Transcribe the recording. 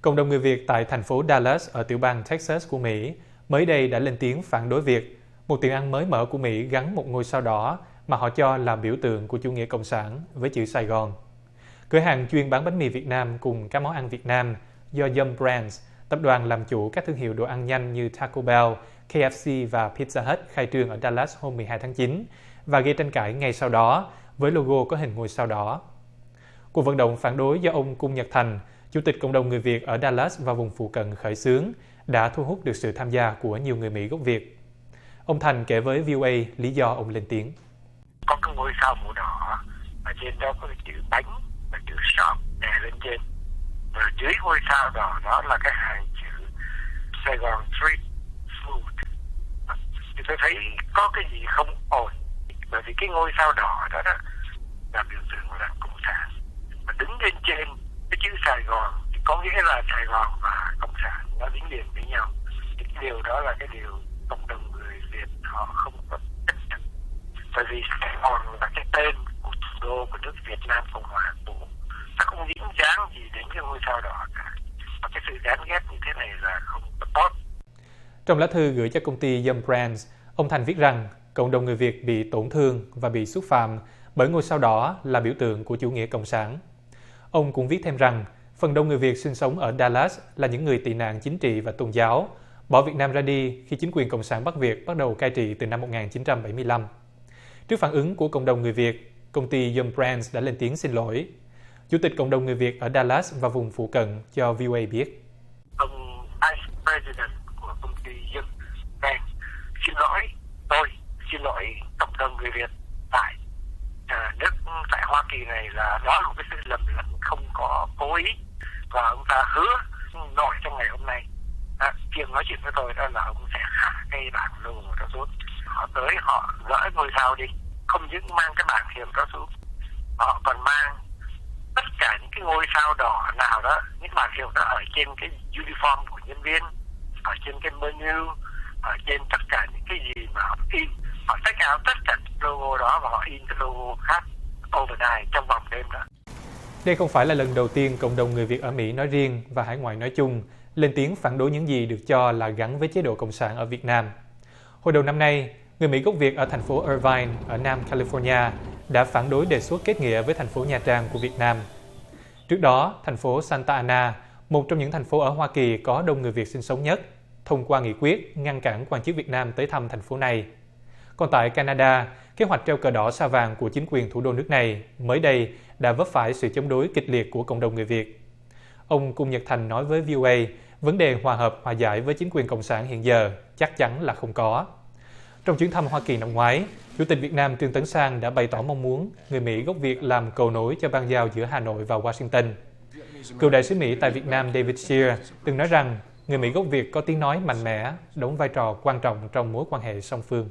Cộng đồng người Việt tại thành phố Dallas ở tiểu bang Texas của Mỹ mới đây đã lên tiếng phản đối việc một tiệm ăn mới mở của Mỹ gắn một ngôi sao đỏ mà họ cho là biểu tượng của chủ nghĩa cộng sản với chữ Sài Gòn. Cửa hàng chuyên bán bánh mì Việt Nam cùng các món ăn Việt Nam do Yum Brands, tập đoàn làm chủ các thương hiệu đồ ăn nhanh như Taco Bell, KFC và Pizza Hut khai trương ở Dallas hôm 12 tháng 9 và gây tranh cãi ngay sau đó với logo có hình ngôi sao đỏ. Cuộc vận động phản đối do ông Cung Nhật Thành, Chủ tịch Cộng đồng người Việt ở Dallas và vùng phụ cận khởi xướng, đã thu hút được sự tham gia của nhiều người Mỹ gốc Việt. Ông Thành kể với VOA lý do ông lên tiếng. Có cái ngôi sao màu đỏ, ở trên đó có cái chữ bánh và chữ shop đè lên trên. Và dưới ngôi sao đỏ đó là cái hàng chữ Sài Gòn Street Food. Thì tôi thấy có cái gì không ổn. Bởi vì cái ngôi sao đỏ đó, là biểu tượng của Đảng Cộng sản. Mà đứng lên trên cái chữ Sài Gòn thì có nghĩa là Sài Gòn và Cộng sản nó dính liền với nhau. Thì cái điều đó là cái điều cộng đồng người Việt họ không có chấp nhận. Bởi vì Sài Gòn là cái tên của thủ đô của nước Việt Nam Cộng hòa cũ. Nó không dính dáng gì đến cái ngôi sao đỏ cả. Và cái sự gán ghép như thế này là không có tốt. Trong lá thư gửi cho công ty Yum Brands, ông Thành viết rằng cộng đồng người Việt bị tổn thương và bị xúc phạm bởi ngôi sao đỏ là biểu tượng của chủ nghĩa cộng sản. Ông cũng viết thêm rằng phần đông người Việt sinh sống ở Dallas là những người tị nạn chính trị và tôn giáo, bỏ Việt Nam ra đi khi chính quyền Cộng sản Bắc Việt bắt đầu cai trị từ năm 1975. Trước phản ứng của cộng đồng người Việt, công ty Yum Brands đã lên tiếng xin lỗi. Chủ tịch cộng đồng người Việt ở Dallas và vùng phụ cận cho VOA biết. Ông Vice President của công ty Yum Brands xin lỗi tôi, xin lỗi cộng đồng người Việt tại nước tại Hoa Kỳ này, là đó là một cái sự lầm lẫn không có cố ý, và ông ta hứa nội trong ngày hôm nay khi nói chuyện với tôi đó là ông sẽ hạ cái bảng logo đó xuống. Họ tới họ gỡ ngôi sao đi, không những mang cái bảng hiệu đó xuống, họ còn mang tất cả những cái ngôi sao đỏ nào đó, những bảng hiệu đó ở trên cái uniform của nhân viên, ở trên cái menu, ở trên tất cả những cái gì mà họ in, họ take out tất cả logo đó và họ in cái logo khác overnight trong vòng đêm đó. Đây không phải là lần đầu tiên cộng đồng người Việt ở Mỹ nói riêng và hải ngoại nói chung lên tiếng phản đối những gì được cho là gắn với chế độ cộng sản ở Việt Nam. Hồi đầu năm nay, người Mỹ gốc Việt ở thành phố Irvine ở Nam California đã phản đối đề xuất kết nghĩa với thành phố Nha Trang của Việt Nam. Trước đó, thành phố Santa Ana, một trong những thành phố ở Hoa Kỳ có đông người Việt sinh sống nhất, thông qua nghị quyết ngăn cản quan chức Việt Nam tới thăm thành phố này. Còn tại Canada, kế hoạch treo cờ đỏ sao vàng của chính quyền thủ đô nước này mới đây đã vấp phải sự chống đối kịch liệt của cộng đồng người Việt. Ông Cung Nhật Thành nói với VOA, vấn đề hòa hợp hòa giải với chính quyền cộng sản hiện giờ chắc chắn là không có. Trong chuyến thăm Hoa Kỳ năm ngoái, Chủ tịch Việt Nam Trương Tấn Sang đã bày tỏ mong muốn người Mỹ gốc Việt làm cầu nối cho bang giao giữa Hà Nội và Washington. Cựu đại sứ Mỹ tại Việt Nam David Shear từng nói rằng người Mỹ gốc Việt có tiếng nói mạnh mẽ, đóng vai trò quan trọng trong mối quan hệ song phương.